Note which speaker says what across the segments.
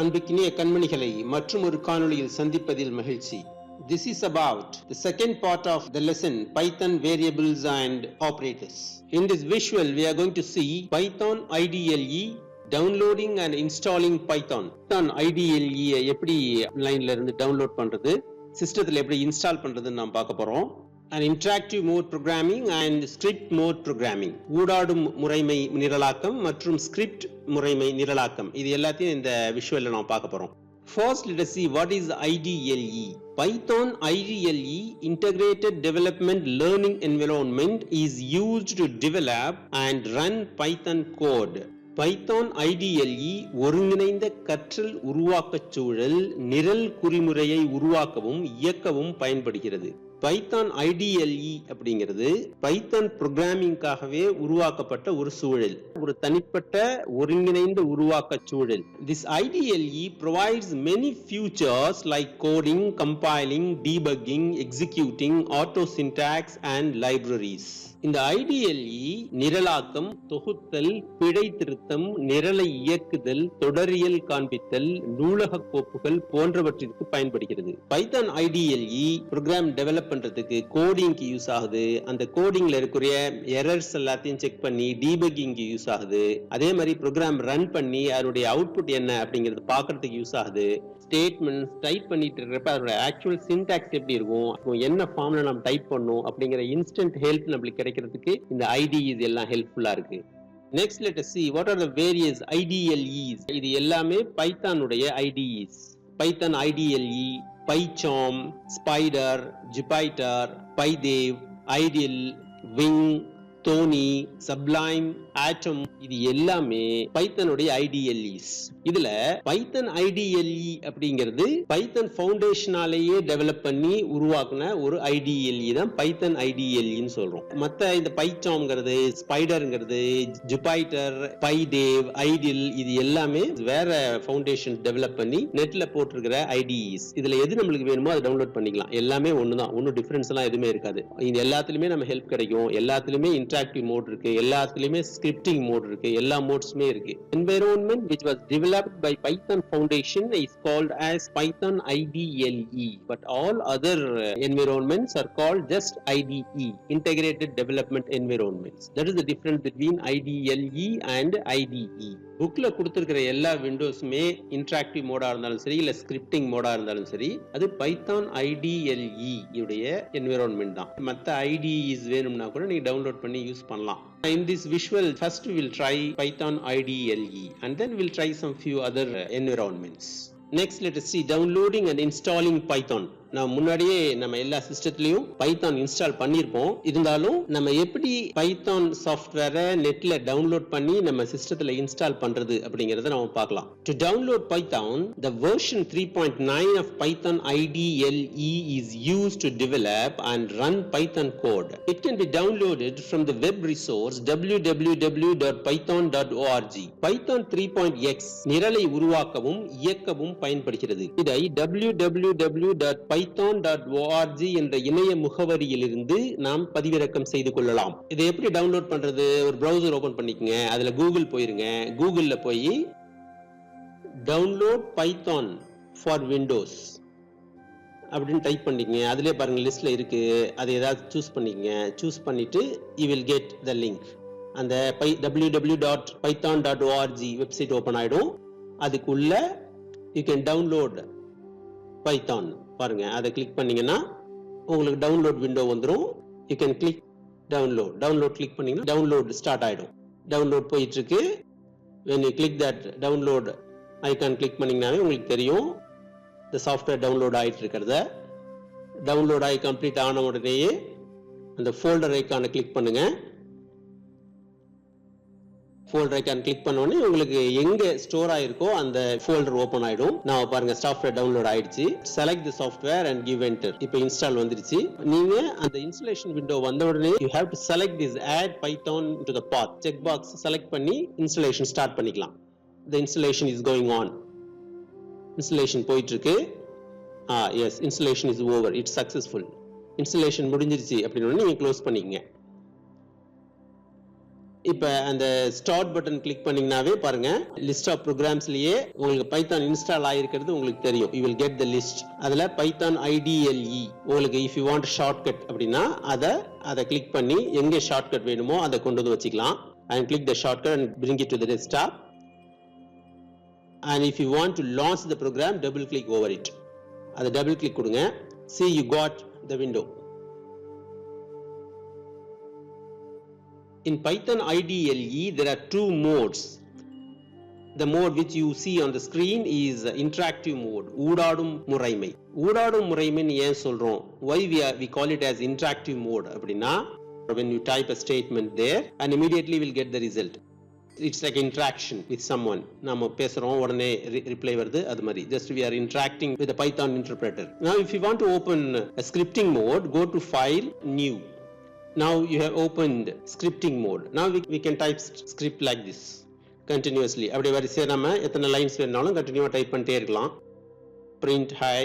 Speaker 1: அன்புக்கினிய கண்மணிகளை மற்றும் ஒரு காணொளியில் சந்திப்பதில் மகிழ்ச்சி. This is about the second part of the lesson Python variables and operators. In this visual we are going to see Python IDLE, downloading and installing Python. Python IDLE எப்படி லைன்ல இருந்து download பண்றது, சிஸ்டத்துல எப்படி இன்ஸ்டால் பண்றதுன்னு நாம் பார்க்க போறோம். And interactive mode programming and script mode programming, ஊடாடும் முறைமை நிரலாக்கம் மற்றும் ஸ்கிரிப்ட் முறைமை நிரலாக்கம், இது எல்லாத்தையும் இந்த விஷுவல்ல நாம் பார்க்க போறோம். First, let us see what is IDLE. Python IDLE, Integrated Development Learning Environment, is used to develop and run Python code. Python IDLE ஒருங்கிணைந்த கற்றல் உருவாக்கச் சூழல் நிரல் குறிமுறையை உருவாக்கவும் இயக்கவும் பயன்படுகிறது. Python IDLE அப்படிங்கிறது பைத்தான் புரோகிராமிங்காகவே உருவாக்கப்பட்ட ஒரு சூழல், ஒரு தனிப்பட்ட ஒருங்கிணைந்த உருவாக்க சூழல். This IDLE provides many features like coding, compiling, debugging, executing, auto syntax and libraries. இந்த IDLE நிரலாக்கம், தொகுத்தல், பிழை திருத்தம், நிரலை இயக்குதல், தொடரியல் காண்பித்தல், நூலக கோப்புகள் போன்றவற்றிற்கு பயன்படுகிறது. Python IDLE ப்ரோக்ராம் டெவலப் பண்றதுக்கு கோடிங்க்கு யூஸ் ஆகுது. அந்த கோடிங்ல இருக்கிற எரர்ஸ் எல்லாத்தையும் செக் பண்ணி டீபக்கிங்க்கு யூஸ் ஆகுது. அதே மாதிரி ப்ரோக்ராம் ரன் பண்ணி அதனுடைய அவுட்புட் என்ன அப்படிங்கிறது பார்க்கறதுக்கு யூஸ் ஆகுது. ஸ்டேட்மெண்ட்ஸ் டைப் பண்ணிட்டு இருக்கிறப்ப அதோட ஆக்சுவல் சின்டாக்ஸ் எப்படி இருக்கும், என்ன ஃபார்ம்ல நம்ம டைப் பண்ணணும் அப்படிங்கிற இன்ஸ்டன்ட் ஹெல்ப் நம்மளுக்கு கிடைக்கிறதுக்கு இந்த IDEs எல்லாம் ஹெல்ப்ஃபுல்லா இருக்கு. Next, let us see what are the various IDLEs. இது எல்லாமே பைத்தானுடைய IDEs. Python IDLE, PyCharm, Spider, Jupyter, PyDev, Ideal, Wing, Thony, Sublime, Atom, இது எல்லாமே பைத்தனுடைய IDLEs. இதுல பைத்தன் IDLE அப்படிங்கிறது பைத்தன் ஃபவுண்டேஷனாலேயே டெவலப் பண்ணி உருவாக்குன ஒரு IDLE தான் பைத்தன் IDLEன்னு சொல்றோம். மத்த இந்த பைச்சாம்ங்கிறது, ஸ்பைடர்ங்கிறது, ஜுபைட்டர், பைடேவ், ஐடில், இது எல்லாமே வேற ஃபவுண்டேஷன் டெவலப் பண்ணி நெட்ல போட்டிருக்கிற IDEs. இதுல எது நம்மளுக்கு வேணுமோ அதை டவுன்லோட் பண்ணிக்கலாம். எல்லாமே ஒண்ணுதான், ஒன்னும் டிஃபரன்ஸ் எல்லாம் எதுவுமே இருக்காது. இது எல்லாத்துலயுமே நம்ம ஹெல்ப் கிடைக்கும். எல்லாத்துலயுமே இன்டராக்டிவ் மோட் இருக்கு, எல்லாத்துலயுமே ஸ்கிரிப்டிங் மோட் இருக்கு, எல்லா மோட்ஸ்மே இருக்கு. Environment which was developed by Python Foundation is called as Python IDLE, but all other environments are called just IDE, Integrated Development Environments. That is the difference between IDLE and IDE. புக்ல கொடுத்திருக்கிற எல்லா விண்டோஸுமே interactive Moda இருந்தாலும் சரி, இல்ல scripting Moda இருந்தாலும் சரி, அது Python IDLE உடைய என்விரான்மெண்ட் தான். மத்த IDEs வேணும்னா கூட நீங்க டவுன்லோட் பண்ணி யூஸ் பண்ணலாம். In this visual, first we will try Python IDLE and then we'll try some few other environments. Next, let us see downloading and installing Python. நான் முன்னாடியே நம்ம எல்லா சிஸ்டத்துலயும் பைத்தான் இன்ஸ்டால் பண்ணிருப்போம். இருந்தாலும் நம்ம எப்படி பைத்தான் சாஃப்ட்வேரை நெட்ல டவுன்லோட் பண்ணி நம்ம சிஸ்டத்துல இன்ஸ்டால் பண்றது அப்படிங்கறத நாம பார்க்கலாம். To download Python, the version 3.9 of Python IDLE is used to develop and run Python code. It can be downloaded from the web resource www.python.org. Python 3.x நிரலை உருவாக்கவும் இயக்கவும் பயன்படுகிறது. இதை www.python.org என்ற இணைய முகவரியிலிருந்து நாம் பதிவிறக்கம் செய்து கொள்ளலாம். இதை எப்படி டவுன்லோட் பண்றது? ஒரு பிரவுசர் ஓபன் பண்ணிக்கங்க, அதுல கூகுள் போயிருங்க. கூகுள்ல போய் டவுன்லோட் பைத்தான் ஃபார் விண்டோஸ் அப்படின்னு டைப் பண்ணிக்கங்க. அதுலயே பாருங்க லிஸ்ட்ல இருக்கு, அதை ஏதாவது சூஸ் பண்ணிக்கங்க. சூஸ் பண்ணிட்டு you will get the link. அந்த www.python.org வெப்சைட் ஓபன் ஆயிடும். அதுக்குள்ள you can download Python. பாருங்க, அதை கிளிக் பண்ணீங்கன்னா உங்களுக்கு டவுன்லோட் விண்டோ வந்துடும். You can click download click பண்ணீங்கன்னா டவுன்லோட் ஸ்டார்ட் ஆயிடும். டவுன்லோட் போயிட்டு இருக்கு. when you click that download icon click பண்ணீங்கன்னாவே உங்களுக்கு தெரியும் இந்த சாஃப்ட்வேர் டவுன்லோட் ஆயிட்டு இருக்கிறத. டவுன்லோட் ஆகி கம்ப்ளீட் ஆன உடனேயே அந்த ஃபோல்டர் ஐக்கானை கிளிக் பண்ணுங்க. ஃபோல்டர் ஐக்கான் கிளிக் பண்ண உடனே உங்களுக்கு எங்க ஸ்டோர் ஆயிருக்கோ அந்த ஃபோல்டர் ஓபன் ஆயிடும். நான் பாருங்க சாஃப்ட்வேர் டவுன்லோட் ஆயிடுச்சு. Select the software and give enter. இப்போ இன்ஸ்டால் வந்துருச்சு. நீங்க அந்த இன்ஸ்டாலேஷன் விண்டோ வந்த உடனே you have to select this add python to the path check box select பண்ணி இன்ஸ்டாலேஷன் ஸ்டார்ட் பண்ணிக்கலாம். the installation is going on. Installation போயிட்டு இருக்கு. yes, installation is over, it's successful. Installation முடிஞ்சிருச்சு அப்படினு நீங்க க்ளோஸ் பண்ணிக்கங்க. இப்போ அந்த ஸ்டார்ட் பட்டன் கிளிக் பண்ணீங்கன்னாவே பாருங்க லிஸ்ட் ஆஃப் ப்ரோக்ராம்ஸ்லயே உங்களுக்கு பைத்தான் இன்ஸ்டால் ஆயிருக்கிறது உங்களுக்கு தெரியும். You will get the list. அதுல பைத்தான் IDLE உங்களுக்கு இஃப் யூ வாண்ட் ஷார்ட்கட் அப்படின்னா அதை கிளிக் பண்ணி எங்க ஷார்ட்கட் வேணுமோ அதை கொண்டு வந்து வச்சுக்கலாம். and click the shortcut and bring it to the desktop. And if you want to launch the program, double click over it. அதை double click கொடுங்க. See, you got the window. In Python IDLE, there are two modes. The mode which you see on the screen is interactive mode. ஊடாடும் முறைமை. ஊடாடும் முறைமைன்னு ஏன் சொல்றோம்? Why we call it as interactive mode அப்படின்னா when you type a statement there and immediately will get the result. It's like interaction with someone. நாம பேசுறோம் உடனே reply வருது அது மாதிரி. Just we are interacting with the Python interpreter. Now if you want to open a scripting mode, go to File, New. Now you have opened scripting mode. Now we can type script like this continuously. அப்படி வரிசையா நம்ம எத்தனை lines வேணாலும் கண்டினியூவா type பண்ணிட்டே இருக்கலாம். Print hi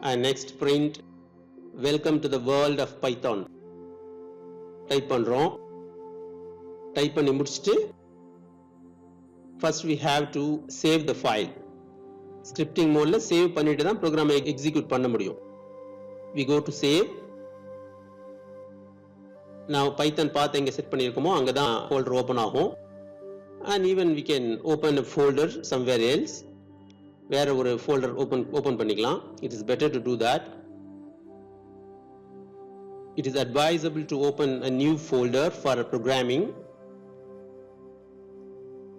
Speaker 1: and next print welcome to the world of Python. Type பண்றோம். Type பண்ணி முடிச்சிட்டு first we have to save the file. scripting modeல சேவ் பண்ணிட்டு தான் ப்ரோக்ராமை எக்ஸிக்யூட் பண்ண முடியும். we go to save. now python path எங்க செட் பண்ணியிருக்கோமோ அங்க தான் folder open ஆகும். and even we can open a folder somewhere else. வேற ஒரு folder open பண்ணிக்கலாம். it is better to do that. It is advisable to open a new folder for programming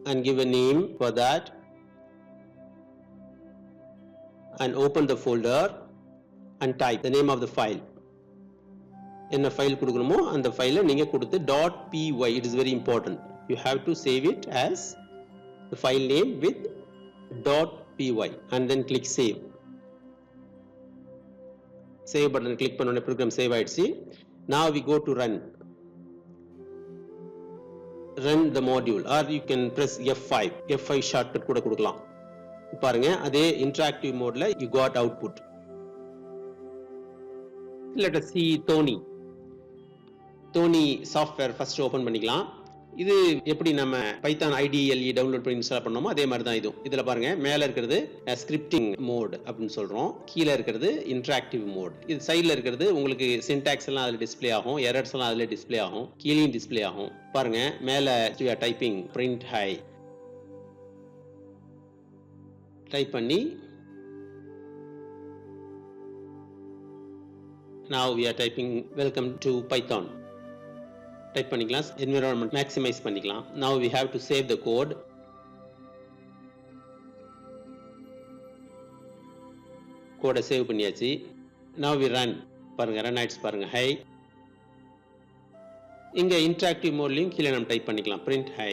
Speaker 1: and give a name for that and open the folder and type the name of the file. என்ன file கொடுக்கணுமோ அந்த ஃபைலை நீங்க கொடுத்து .py. It is very important. You have to save it as the file name with .py and then click save. Save button click பண்ண உடனே program save ஆயிடுச்சு. now we go to run the module or you can press F5 shortcut கூட கொடுக்கலாம். பாருங்க அதே interactive மோட்ல you got output. let us see Tony software first open பண்ணிக்கலாம். இது எப்படி நம்ம பைத்தான் IDLE டவுன்லோட் பண்ணி இன்ஸ்டால் பண்ணோமோ அதே மாதிரி தான் இதுவும். இதுல பாருங்க மேல இருக்கிறது ஸ்கிரிப்டிங் மோட் அப்படின்னு சொல்றோம். கீழே இருக்கிறது இன்டராக்டிவ் மோட். இது சைடுல இருக்கிறது உங்களுக்கு சின்டாக்ஸ் எல்லாம் அதுல டிஸ்ப்ளே ஆகும், எரர்ஸ் எல்லாம் அதுல டிஸ்ப்ளே ஆகும், கீழேயும் டிஸ்ப்ளே ஆகும். பாருங்க மேல டைப்பிங் print hi டைப் பண்ணி now we are typing welcome to Python. Type பண்ணிக்கலாம். என்விரான்மென்ட் மேக்ஸிமைஸ் பண்ணிக்கலாம். now we have to save the code. கோடை சேவ் பண்ணியாச்சு. now we run. பாருங்க ரன் ஆயிடுச்சு பாருங்க. hi இங்க இன்டராக்டிவ் மோட்லயும் கீழே நம்ம டைப் பண்ணிக்கலாம் print hi.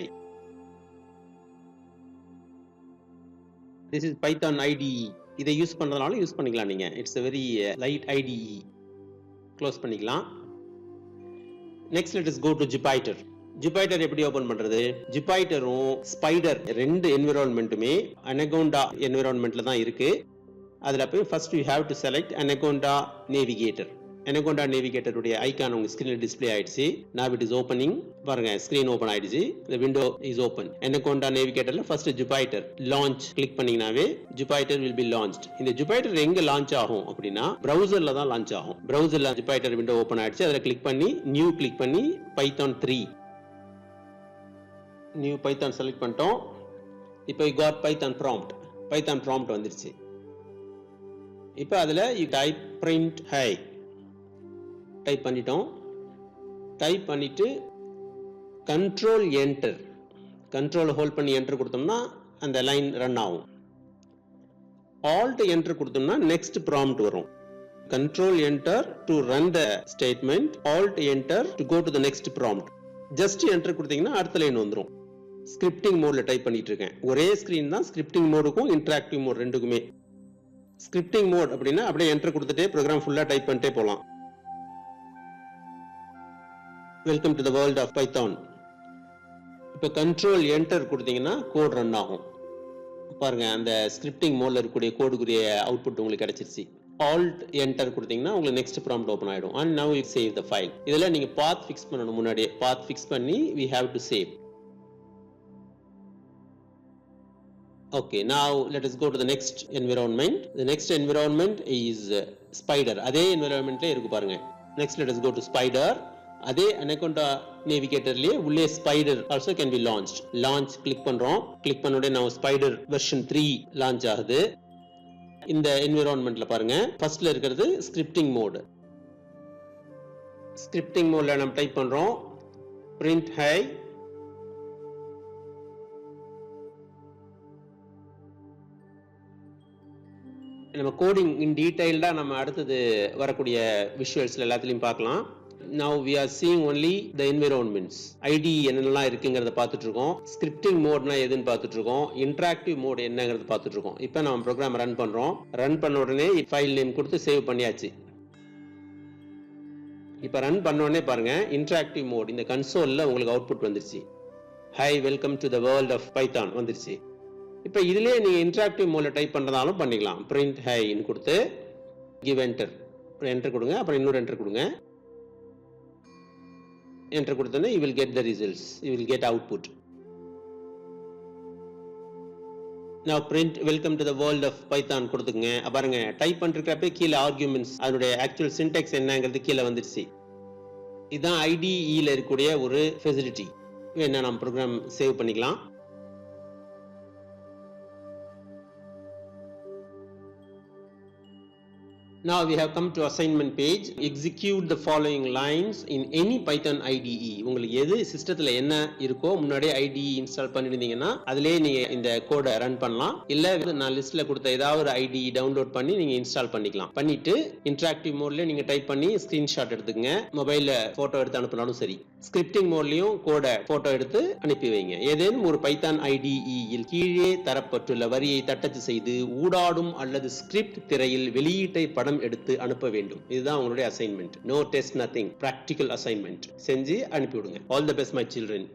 Speaker 1: this is Python IDE. இதை யூஸ் பண்றதுனால யூஸ் பண்ணிக்கலாம் நீங்க. it's a very light IDE. Close பண்ணிக்கலாம். next let us go to Jupyter. Jupyter எப்படி ஓபன் பண்றது? Jupyterரும் Spider ரெண்டு என்விரான்மென்ட்டுமே Anaconda என்விரான்மென்ட்ல தான் இருக்கு. அதுல போய் first you have to select Anaconda Navigator. Anaconda Navigator உடைய ஐகான் உங்க ஸ்கிரீன்ல டிஸ்ப்ளே ஆயிடுச்சு. now it is opening. பாருங்க ஸ்கிரீன் ஓபன் ஆயிடுச்சு. the window is open. Anaconda Navigatorல first Jupyter launch கிளிக் பண்ணீங்கனாவே Jupyter will be launched. இந்த Jupyter எங்க லான்ச் ஆகும் அப்படினா browserல தான் லான்ச் ஆகும். browserல Jupyter window ஓபன் ஆயிடுச்சு. அதல கிளிக் பண்ணி new கிளிக் பண்ணி Python 3 new Python செலக்ட் பண்ணிட்டோம். இப்போ you got Python prompt வந்துருச்சு. இப்போ அதுல you type print hi type பண்ணிட்டோம். டைப் பண்ணிட்டு கண்ட்ரோல் என்டர், கண்ட்ரோல் ஹோல்ட் பண்ணி என்டர் கொடுத்தோம்னா அந்த லைன் ரன் ஆகும். ஆல்ட் என்டர் கொடுத்தோம்னா நெக்ஸ்ட் ப்ராம்ப்ட் வரும். Control enter to run the statement, alt enter to go to the next prompt. Just enter கொடுத்தீங்கன்னா அடுத்த லைன் வந்துடும். ஸ்கிரிப்டிங் மோட்ல டைப் பண்ணிட்டு இருக்கேன். ஒரே ஸ்கிரீன் தான் ஸ்கிரிப்டிங் மோடுக்கும் இன்டராக்டிவ் மோட் ரெண்டுக்குமே. ஸ்கிரிப்டிங் மோட் அப்படின்னா அப்படியே என்டர் கொடுத்துட்டே ப்ரோக்ராம் ஃபுல்லா டைப் பண்ணிட்டே போகலாம். Welcome to the world of Python. இப்போ கண்ட்ரோல் என்டர் கொடுத்தீங்கன்னா கோட் ரன் ஆகும். பாருங்க அந்த ஸ்கிரிப்டிங் மோட்ல இருக்கக்கூடிய கோடுக்குரிய அவுட்புட் உங்களுக்கு கிடைச்சிருச்சு. Alt enter கொடுத்தீங்கன்னா உங்களுக்கு next prompt open ஆயிடும். And now you save the file. இதெல்லாம் நீங்க path fix பண்ணணும் முன்னாடியே. Path fix பண்ணி we have to save. Okay, now let us go to the next environment. The next environment is Spider. அதே environmentல இருக்கு பாருங்க. Next let us go to Spider. அதே Anaconda navigatorலயே உள்ளே Spider also can be launched. Launch click பண்றோம். click பண்ண உடனே now Spider version 3 launch ஆகுது. இந்த environmentல பாருங்க ஃபர்ஸ்ட்ல இருக்கிறது scripting mode. Scripting modeல நம்ம டைப் பண்றோம் print hi. நம்ம கோடிங் இன் டீடைல்டா நம்ம அடுத்தது வரக்கூடிய விஷுவல்ஸ்ல எல்லாத்துலயும் பார்க்கலாம். Now we are seeing only the environments. IDE என்னெல்லாம் இருக்குங்கிறத பார்த்துட்டு இருக்கோம். ஸ்கிரிப்டிங் மோட்னா எதுன்னு பார்த்துட்டு இருக்கோம். இன்டராக்டிவ் மோட் என்னங்கிறத பார்த்துட்டு இருக்கோம். இப்போ நம்ம ப்ரோக்ராம் ரன் பண்றோம். ரன் பண்ண உடனே ஃபைல் நேம் கொடுத்து சேவ் பண்ணியாச்சு. இப்போ ரன் பண்ண உடனே பாருங்க இன்டராக்டிவ் மோட் இந்த கன்சோல்ல உங்களுக்கு அவுட்புட் வந்துருச்சு. Hi welcome to the world of Python வந்துருச்சு. இப்போ இதிலே நீங்க இன்டராக்டிவ் மோட்ல டைப் பண்றதாலும் பண்ணிக்கலாம். print hi ன்னு கொடுத்து give enter. enter கொடுங்க. அப்புறம் இன்னொரு enter கொடுங்க. enter கொடுத்தனே you will get the results. You will get output. Now print welcome to the world of Python கொடுத்துங்க. பாருங்க டைப் பண்றப்ப கீழ ஆர்குமெண்ட்ஸ் அதோட ஆக்சுவல் சின்டாக்ஸ் என்னங்கிறது கீழ வந்துருச்சு. இதான் IDE ல இருக்கக்கூடிய ஒரு ஃபெசிலிட்டி. வேணா நம்ம ப்ரோக்ராம் சேவ் பண்ணிக்கலாம். Now we have come to assignment page. Execute the following lines in any Python IDE. உங்களுக்கு எது சிஸ்டத்துல என்ன இருக்கோ முன்னாடியே IDE இன்ஸ்டால் பண்ணிருந்தீங்கன்னா அதிலே நீங்க இந்த கோடை ரன் பண்ணலாம். இல்ல நான் லிஸ்ட்ல கொடுத்த ஏதாவது ஒரு IDE டவுன்லோட் பண்ணி நீங்க இன்ஸ்டால் பண்ணிக்கலாம். பண்ணிட்டு இன்டராக்டிவ் மோட்ல நீங்க டைப் பண்ணி ஸ்கிரீன்ஷாட் எடுத்துக்கங்க. மொபைல்ல போட்டோ எடுத்து அனுப்பினாலும் சரி. ஸ்கிரிப்டிங் மோட்லயும் கோடை போட்டோ எடுத்து அனுப்பி வைங்க. ஏதேனும் ஒரு Python IDE இல் கீழே தரப்பட்டுள்ள வரியை தட்டச்சு செய்து ஊடாடும் அல்லது ஸ்கிரிப்ட் திரையில் வெளியீட்டை படம் எடுத்து அனுப்ப வேண்டும். இதுதான் உங்களுடைய assignment. No test nothing. Practical assignment செஞ்சு அனுப்பி விடுங்க. All the best my children.